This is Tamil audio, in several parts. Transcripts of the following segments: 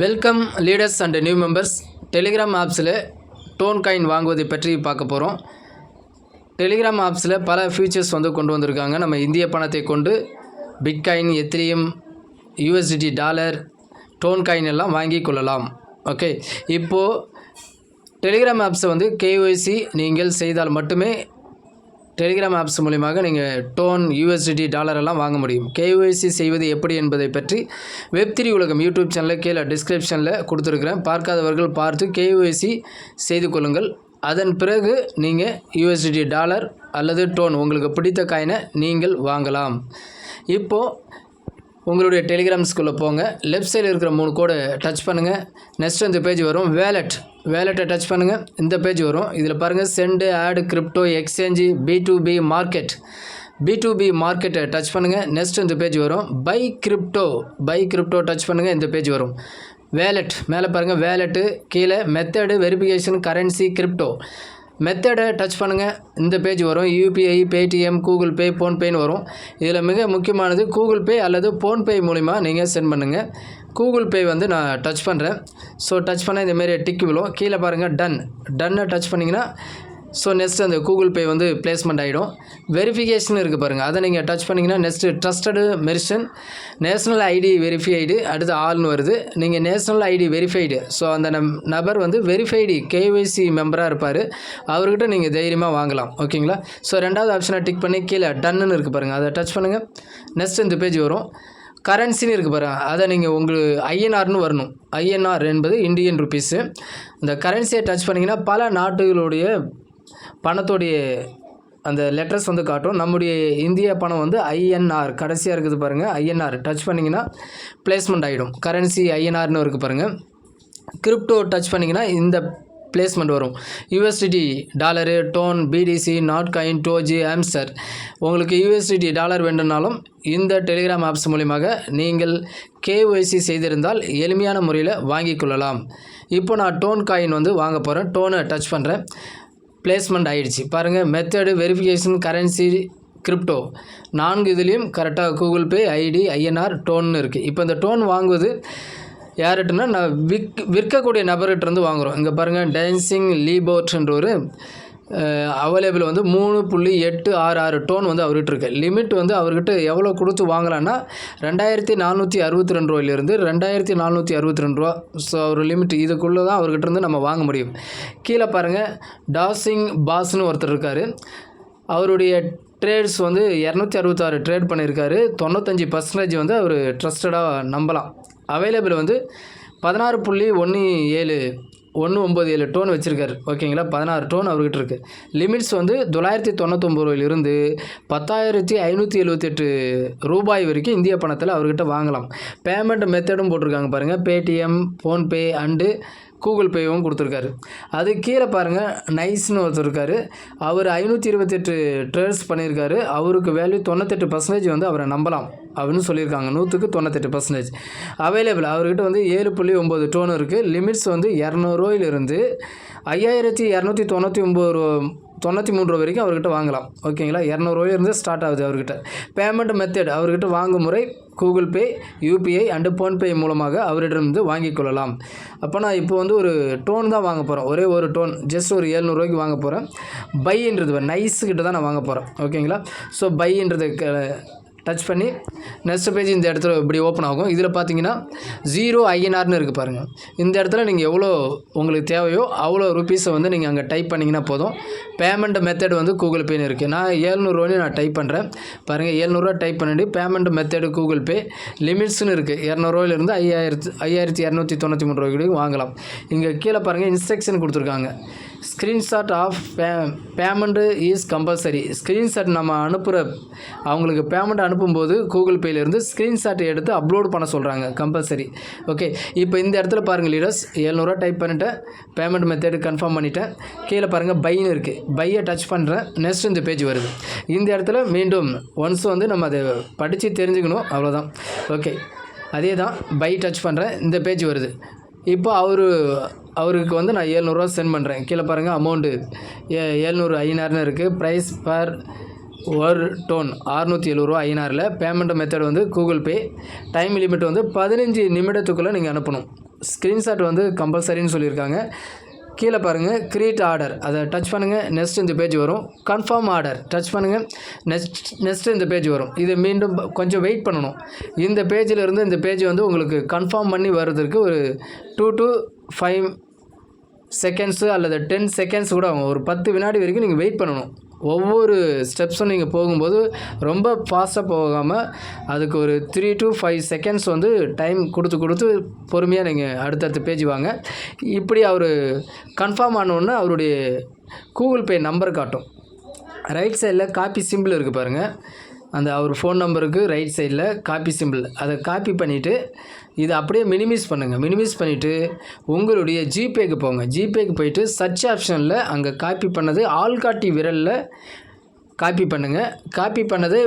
Welcome leaders and new members. Telegram ஆப்ஸில் டோன் காயின் வாங்குவதை பற்றி பார்க்க போகிறோம். டெலிகிராம் ஆப்ஸில் பல ஃபீச்சர்ஸ் கொண்டு வந்திருக்காங்க. நம்ம இந்திய பணத்தை கொண்டு bitcoin, ethereum, USDT dollar, Toncoin எல்லாம் வாங்கி கொள்ளலாம். ஓகே, இப்போது டெலிகிராம் ஆப்ஸை கேஒய்சி நீங்கள் செய்தால் மட்டுமே டெலிகிராம் ஆப்ஸ் மூலியமாக நீங்கள் டோன், யூஎஸ்டிடி டாலர் எல்லாம் வாங்க முடியும். கேஒய்சி செய்வது எப்படி என்பதை பற்றி வெப்3 உலகம் யூடியூப் சேனலில் கீழே டிஸ்கிரிப்ஷனில் கொடுத்துருக்குறேன். பார்க்காதவர்கள் பார்த்து கேஒய்சி செய்து கொள்ளுங்கள். அதன் பிறகு நீங்கள் யூஎஸ்டிடி டாலர் அல்லது டோன் உங்களுக்கு பிடித்த காயினை நீங்கள் வாங்கலாம். இப்போது உங்களுடைய டெலிகிராம்ஸ்குள்ளே போங்க. லெஃப்ட் சைடில் இருக்கிற 3 கோடை டச் பண்ணுங்கள். நெக்ஸ்ட் இந்த பேஜ் வரும். வேலெட்டை டச் பண்ணுங்கள். இந்த பேஜ் வரும். இதில் பாருங்கள், சென்டு, ஆடு, கிரிப்டோ, எக்ஸ்சேஞ்சு, B2B மார்க்கெட்டை டச் பண்ணுங்கள். நெக்ஸ்ட் இந்த பேஜ் வரும். பை கிரிப்டோ டச் பண்ணுங்கள். இந்த பேஜ் வரும். வேலெட் மேலே பாருங்கள், வேலெட்டு கீழே மெத்தடு, வெரிஃபிகேஷன், கரன்சி, கிரிப்டோ. மெத்தடை டச் பண்ணுங்கள். இந்த பேஜ் வரும். யூபிஐ, பேடிஎம், கூகுள் பே, ஃபோன்பேன்னு வரும். இதில் மிக முக்கியமானது கூகுள் பே அல்லது ஃபோன்பே மூலிமா நீங்கள் சென்ட் பண்ணுங்கள். கூகுள் பே நான் டச் பண்ணுறேன். ஸோ டச் பண்ணால் இந்தமாரி டிக் விழும். கீழே பாருங்கள், டன்னை டச் பண்ணிங்கன்னா நெக்ஸ்ட் அந்த கூகுள் பே பிளேஸ்மெண்ட் ஆகிடும். வெரிஃபிகேஷன் இருக்குது பாருங்கள், அதை நீங்கள் டச் பண்ணிங்கன்னா next trusted merchant, national ID verified, அடுத்து ஆல்னு வருது. நீங்கள் நேஷ்னல் ஐடி வெரிஃபைடு, ஸோ அந்த நபர் வெரிஃபைடு கேஒய்சி மெம்பராக இருப்பார். அவர்கிட்ட நீங்கள் தைரியமாக வாங்கலாம். ஓகேங்களா? ஸோ ரெண்டாவது ஆப்ஷனை டிக் பண்ணி கீழே டன்னுன்னு இருக்குது பாருங்கள், அதை டச் பண்ணுங்கள். நெக்ஸ்ட் இந்த பேஜ் வரும். கரன்சின்னு இருக்குது பாருங்கள், அதை நீங்கள் உங்களுக்கு ஐஎன்ஆர்னு வரணும். ஐஎன்ஆர் என்பது இந்தியன் ருப்பீஸு. இந்த கரன்சியை டச் பண்ணிங்கன்னா பல நாடுகளுடைய பணத்தோடைய அந்த லெட்டர்ஸ் காட்டும். நம்முடைய இந்திய பணம் ஐஎன்ஆர் கடைசியாக இருக்குது பாருங்கள். ஐஎன்ஆர் டச் பண்ணிங்கன்னா பிளேஸ்மெண்ட் ஆகிடும். கரன்சி ஐஎன்ஆர்னு இருக்குது பாருங்கள். கிரிப்டோ டச் பண்ணிங்கன்னா இந்த பிளேஸ்மெண்ட் வரும். USDT dollar, Ton, BTC, Notcoin, Doge, Hamster. உங்களுக்கு யூஎஸ்டிடி டாலர் வேண்டும்னாலும் இந்த டெலிகிராம் ஆப்ஸ் மூலியமாக நீங்கள் கேஒய்சி செய்திருந்தால் எளிமையான முறையில் வாங்கி கொள்ளலாம். இப்போ நான் டோன் காயின் வாங்க போகிறேன். டோனை டச் பண்ணுறேன். பிளேஸ்மெண்ட் ஆகிடுச்சு பாருங்கள். மெத்தடு, வெரிஃபிகேஷன், கரன்சி, கிரிப்டோ 4 இதுலேயும் கரெக்டாக கூகுள் பே, ஐடி, ஐஎன்ஆர், டோன்னு இருக்குது. இப்போ இந்த டோன் வாங்குவது யார்கிட்டனா நான் விற்கக்கூடிய நபர்கிட்ட வாங்குகிறோம். இங்கே பாருங்கள், டான்சிங் லீபோட்ன்ற ஒரு அவைலபிள் 3.866 டோன் அவர்கிட்ட இருக்குது. லிமிட் அவர்கிட்ட எவ்வளோ கொடுத்து வாங்கலான்னா 2462 ரூபாயிலிருந்து 2462 ரூபா. ஸோ அவர் லிமிட் இதுக்குள்ளே தான் அவர்கிட்ட நம்ம வாங்க முடியும். கீழே பாருங்கள், டாசிங் பாஸ்னு ஒருத்தர் இருக்கார். அவருடைய ட்ரேட்ஸ் 266 ட்ரேட் பண்ணியிருக்காரு. 95% அவர் ட்ரஸ்டடாக நம்பலாம். அவைலபிள் 16.17 டோன் வச்சுருக்காரு. ஓகேங்களா? 16 டோன் அவர்கிட்ட இருக்குது. லிமிட்ஸ் 999 ரூபாயிலிருந்து 10,578 ரூபாய் வரைக்கும் இந்திய பணத்தில் அவர்கிட்ட வாங்கலாம். பேமெண்ட் மெத்தடும் போட்டிருக்காங்க பாருங்கள். பேடிஎம், ஃபோன்பே அண்டு கூகுள் பேவும் கொடுத்துருக்காரு. அது கீழே பாருங்கள், நைஸ்னு ஒருத்தர் இருக்கார். அவர் 528 ட்ரேட்ஸ் பண்ணியிருக்காரு. அவருக்கு வேல்யூ 98% அவரை நம்பலாம் அப்படின்னு சொல்லியிருக்காங்க. 100க்கு 98% அவைலபிள். அவர்கிட்ட 7.9 டோன் இருக்குது. லிமிட்ஸ் 200 ரூபாயிலிருந்து 5,293 ரூபா வரைக்கும் அவர்கிட்ட வாங்கலாம். ஓகேங்களா? 200 ரூபாயிலிருந்து ஸ்டார்ட் ஆகுது அவர்கிட்ட. பேமெண்ட் மெத்தட் அவர்கிட்ட வாங்கும் முறை Google Pay, UPI and PhonePe மூலமாக அவரிடமிருந்து வாங்கிக் கொள்ளலாம். அப்போ நான் இப்போ ஒரு டோன் தான் வாங்க போகிறேன். ஒரே ஒரு டோன் ஜஸ்ட் ஒரு 700 ரூபாய்க்கு வாங்க போகிறேன். பைன்றது நைஸுக்கிட்ட தான் நான் வாங்க போகிறேன். ஓகேங்களா? ஸோ பைன்றது டச் பண்ணி நெக்ஸ்ட் பேஜ் இந்த இடத்துல இப்படி ஓப்பன் ஆகும். இதில் பார்த்தீங்கன்னா 0 ஐஎன்ஆர்னு இருக்குது பாருங்கள். இந்த இடத்துல நீங்கள் எவ்வளோ உங்களுக்கு தேவையோ அவ்வளோ ருப்பீஸை நீங்கள் அங்கே டைப் பண்ணிங்கன்னா போதும். பேமெண்ட் மெத்தட் கூகுள் பேன்னு இருக்குது. நான் 700 ரூபாய்னு நான் டைப் பண்ணுறேன் பாருங்கள். 700 ரூபா டைப் பண்ணிட்டு பேமெண்ட் மெத்தடு கூகுள் பே, லிமிட்ஸ்னு இருக்குது. 200 ரூபாயிலிருந்து 5,293 ரூபாய்க்கு வாங்கலாம். இங்கே கீழே பாருங்கள், இன்ஸ்ட்ரக்ஷன் கொடுத்துருக்காங்க. Screenshot of payment is compulsory. Screenshot நம்ம அவங்களுக்கு பேமெண்ட் அனுப்பும்போது கூகுள் பேலேருந்து ஸ்க்ரீன்ஷாட் எடுத்து அப்லோட் பண்ண சொல்கிறாங்க, கம்பல்சரி. ஓகே, இப்போ இந்த இடத்துல பாருங்கள் லீடர்ஸ், 700 ரூபா டைப் பண்ணிவிட்டேன். பேமெண்ட் மெத்தடு கன்ஃபார்ம் பண்ணிவிட்டேன். கீழே பாருங்கள், பைன்னு இருக்குது. பையை டச் பண்ணுறேன். நெக்ஸ்ட் இந்த பேஜ் வருது. இந்த இடத்துல மீண்டும் ஒன்ஸ் நம்ம அதை படித்து தெரிஞ்சுக்கணும், அவ்வளோதான். ஓகே, அதே தான். பை டச் பண்ணுறேன். இந்த பேஜ் வருது. இப்போ அவருக்கு நான் 700 ரூபா சென்ட் பண்ணுறேன். கீழே பாருங்கள், அமௌண்ட்டு 700 ஐஎன்ஆர்னு இருக்குது. ப்ரைஸ் பர் ஒரு டோன் 670 ரூபா ஐஎன்ஆரில். Payment method Google Pay. Time limit 15 நிமிடத்துக்குள்ளே நீங்கள் அனுப்பணும். ஸ்க்ரீன்ஷாட் வந்து கம்பல்சரின்னு சொல்லியிருக்காங்க. கீழே பாருங்கள் கிரியேட் ஆர்டர், அதை டச் பண்ணுங்கள். நெக்ஸ்ட் இந்த பேஜ் வரும். கன்ஃபார்ம் ஆர்டர் டச் பண்ணுங்கள். நெக்ஸ்ட் இந்த பேஜ் வரும். இது மீண்டும் கொஞ்சம் வெயிட் பண்ணணும். இந்த பேஜில் இருந்து இந்த பேஜ் வந்து உங்களுக்கு கன்ஃபார்ம் பண்ணி வர்றதுக்கு ஒரு 2 to 5 செகண்ட்ஸு அல்லது 10 செகண்ட்ஸ் கூட ஆகும். ஒரு 10 வினாடி வரைக்கும் நீங்கள் வெயிட் பண்ணணும். ஒவ்வொரு ஸ்டெப்ஸும் நீங்கள் போகும்போது ரொம்ப ஃபாஸ்ட்டாக போகாமல் அதுக்கு ஒரு 3 to 5 செகண்ட்ஸ் வந்து டைம் கொடுத்து பொறுமையாக நீங்கள் அடுத்தடுத்த பேஜ் வாங்க. இப்படி அவர் கன்ஃபார்ம் ஆனோடனே அவருடைய கூகுள் பே நம்பர் காட்டும். ரைட் சைடில் காப்பி சிம்பிள் இருக்குது பாருங்கள். அந்த அவர் ஃபோன் நம்பருக்கு ரைட் சைடில் காப்பி சிம்பிள், அதை காப்பி பண்ணிவிட்டு இதை அப்படியே மினிமைஸ் பண்ணுங்கள். மினிமைஸ் பண்ணிவிட்டு உங்களுடைய ஜிபேக்கு போங்க. ஜிபேக்கு போயிட்டு சர்ச் ஆப்ஷனில் அங்கே காப்பி பண்ணது ஆள்காட்டி விரலில் காப்பி பண்ணுங்கள். காப்பி பண்ணது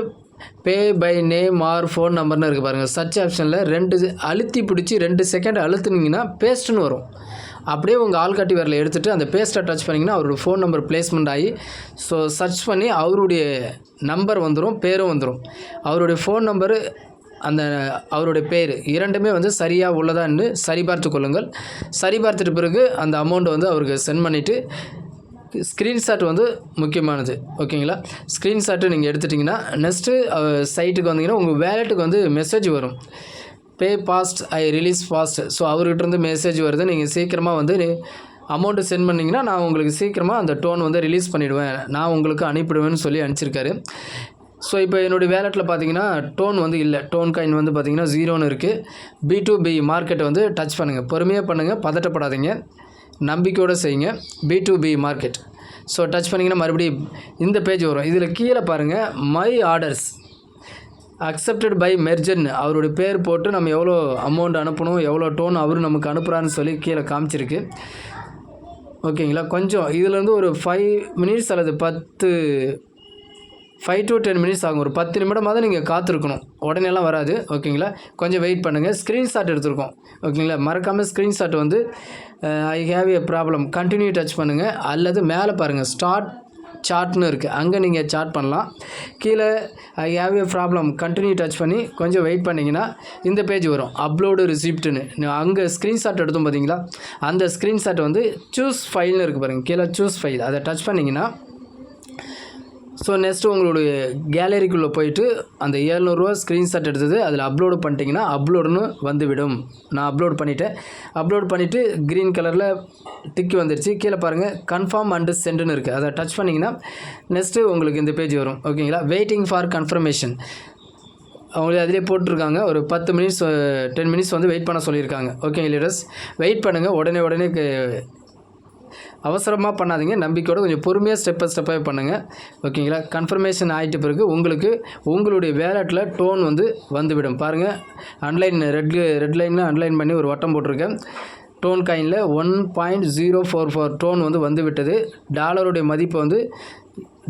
பே பை நேம் ஆர் ஃபோன் நம்பர்னு இருக்குது பாருங்கள். சர்ச் ஆப்ஷனில் 2 அழுத்தி பிடிச்சி 2 செகண்ட் அழுத்துனீங்கன்னா பேஸ்ட்டுன்னு வரும். அப்படியே உங்கள் ஆள்காட்டி விரலை எடுத்துகிட்டு அந்த பேஸ்ட்டை டச் பண்ணிங்கன்னா அவரோட ஃபோன் நம்பர் ப்ளேஸ்மெண்ட் ஆகி ஸோ சர்ச் பண்ணி அவருடைய நம்பர் வந்துடும், பேரும் வந்துடும். அவருடைய ஃபோன் நம்பரு அந்த அவருடைய பேர் இரண்டுமே வந்து சரியாக உள்ளதான்னு சரிபார்த்து கொள்ளுங்கள். சரிபார்த்துட்டு பிறகு அந்த அமௌண்ட்டை வந்து அவருக்கு சென்ட் பண்ணிவிட்டு ஸ்க்ரீன்ஷாட் வந்து முக்கியமானது. ஓகேங்களா? ஸ்க்ரீன்ஷாட்டு நீங்கள் எடுத்துட்டிங்கன்னா நெக்ஸ்ட்டு சைட்டுக்கு வந்தீங்கன்னா உங்கள் வேலெட்டுக்கு வந்து மெசேஜ் வரும். Pay fast I release fast. So அவர்கிட்டருந்து மெசேஜ் வருது. நீங்கள் சீக்கிரமாக வந்து அமௌண்ட்டு சென்ட் பண்ணிங்கன்னா நான் உங்களுக்கு சீக்கிரமாக அந்த டோன் வந்து ரிலீஸ் பண்ணிவிடுவேன், நான் உங்களுக்கு அனுப்பிடுவேன்னு சொல்லி அனுப்பிச்சிருக்காரு. ஸோ இப்போ என்னுடைய வேலெட்டில் பார்த்தீங்கன்னா டோன் வந்து இல்லை. டோன் காயின் வந்து பார்த்திங்கன்னா 0ன்னு இருக்குது. B2B மார்க்கெட்டை வந்து டச் பண்ணுங்கள். பொறுமையாக பண்ணுங்கள், பதட்டப்படாதீங்க, நம்பிக்கையோடு செய்யுங்க. B2B மார்க்கெட் ஸோ டச் பண்ணிங்கன்னா மறுபடியும் இந்த பேஜ் வரும். இதில் கீழே பாருங்கள் மை ஆர்டர்ஸ் அக்செப்டட் பை மெர்ஜர்னு அவருடைய பேர் போட்டு நம்ம எவ்வளோ அமௌண்ட் அனுப்பணும், எவ்வளோ டோன் அவர் நமக்கு அனுப்புகிறான்னு சொல்லி கீழே காமிச்சிருக்கு. ஓகேங்களா? கொஞ்சம் இதிலேருந்து ஒரு 5 மினிட்ஸ் அல்லது 5 to 10 மினிட்ஸ் ஆகும். ஒரு 10 நிமிடமாவது நீங்கள் காத்திருக்கணும். உடனேலாம் வராது. ஓகேங்களா? கொஞ்சம் வெயிட் பண்ணுங்கள். ஸ்க்ரீன்ஷாட் எடுத்துருக்கோம். ஓகேங்களா? மறக்காமல் ஸ்க்ரீன்ஷாட் வந்து I have A problem continue touch பண்ணுங்கள். அல்லது மேலே பாருங்கள் ஸ்டார்ட் சார்ட்னு இருக்குது, அங்கே நீங்கள் சார்ட் பண்ணலாம். கீழே I have A problem continue touch பண்ணி கொஞ்சம் வெயிட் பண்ணிங்கன்னா இந்த பேஜ் வரும். அப்லோடு ரிசிப்ட்டுன்னு அங்கே ஸ்க்ரீன்ஷாட் எடுத்தோம் பார்த்தீங்களா? அந்த ஸ்க்ரீன்ஷாட் வந்து சூஸ் ஃபைல்னு இருக்குது பாருங்கள். கீழே சூஸ் ஃபைல், அதை டச் பண்ணிங்கன்னா ஸோ நெக்ஸ்ட்டு உங்களுடைய கேலரிக்குள்ளே போயிட்டு அந்த 700 ரூபா ஸ்க்ரீன்ஷாட் எடுத்தது அதில் அப்லோடு பண்ணிட்டீங்கன்னா அப்லோடுன்னு வந்துவிடும். நான் அப்லோட் பண்ணிவிட்டேன். அப்லோட் பண்ணிவிட்டு க்ரீன் கலரில் டிக்கி வந்துடுச்சு. கீழே பாருங்கள் கன்ஃபார்ம் அண்டு சென்டுன்னு இருக்குது, அதை டச் பண்ணிங்கன்னா நெக்ஸ்ட்டு உங்களுக்கு இந்த பேஜ் வரும். ஓகேங்களா? வெயிட்டிங் ஃபார் கன்ஃபர்மேஷன் அவங்களே அதிலே போட்டிருக்காங்க. ஒரு 10 மினிட்ஸ் 10 மினிட்ஸ் வந்து வெயிட் பண்ண சொல்லியிருக்காங்க. ஓகேங்க லீடர்ஸ், வெயிட் பண்ணுங்கள். உடனே அவசரமாக பண்ணாதீங்க, நம்பிக்கையோடு கொஞ்சம் பொறுமையாக ஸ்டெப்பாக பண்ணுங்கள். ஓகேங்களா? கன்ஃபர்மேஷன் ஆகிட்ட பிறகு உங்களுக்கு உங்களுடைய வேலெட்டில் டோன் வந்து வந்துவிடும். பாருங்கள் அன்லைன் ரெட் லைனில் அன்லைன் பண்ணி ஒரு வட்டம் போட்டிருக்கேன். டோன் காயினில் 1.044 டோன் வந்து வந்துவிட்டது. டாலருடைய மதிப்பு வந்து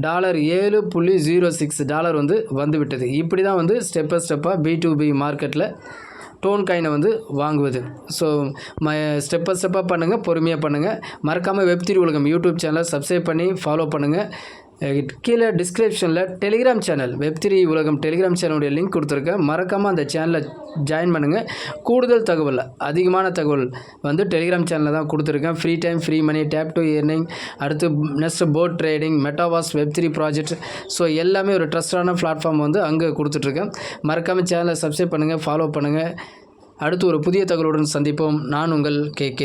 $7.06 வந்து வந்துவிட்டது. இப்படி தான் வந்து ஸ்டெப்பாக B2B மார்க்கெட்டில் டோன் காயினை வந்து வாங்குவது. ஸோ ஸ்டெப்பாக பண்ணுங்கள், பொறுமையாக பண்ணுங்கள். மறக்காமல் வெப்3 உலகம் யூடியூப் சேனலை சப்ஸ்கிரைப் பண்ணி ஃபாலோ பண்ணுங்கள். கீழே டிஸ்கிரிப்ஷனில் டெலிகிராம் சேனல் வெப்3 உலகம் டெலிகிராம் சேனலுடைய லிங்க் கொடுத்துருக்கேன். மறக்காமல் அந்த சேனலை ஜாயின் பண்ணுங்கள். கூடுதல் தகவல், அதிகமான தகவல் வந்து டெலிகிராம் சேனலில் தான் கொடுத்துருக்கேன். Free time, free money, tap to earning, அடுத்து நெக்ஸ்ட் போட் ட்ரேடிங், மெட்டாவாஸ், வெப்3 ப்ராஜெக்ட், ஸோ எல்லாமே ஒரு ட்ரஸ்டான பிளாட்ஃபார்ம் வந்து அங்கே கொடுத்துட்ருக்கேன். மறக்காமல் சேனலை சப்ஸ்கிரைப் பண்ணுங்கள், ஃபாலோ பண்ணுங்கள். அடுத்து ஒரு புதிய தகவலுடன் சந்திப்போம். நான் உங்கள் KK.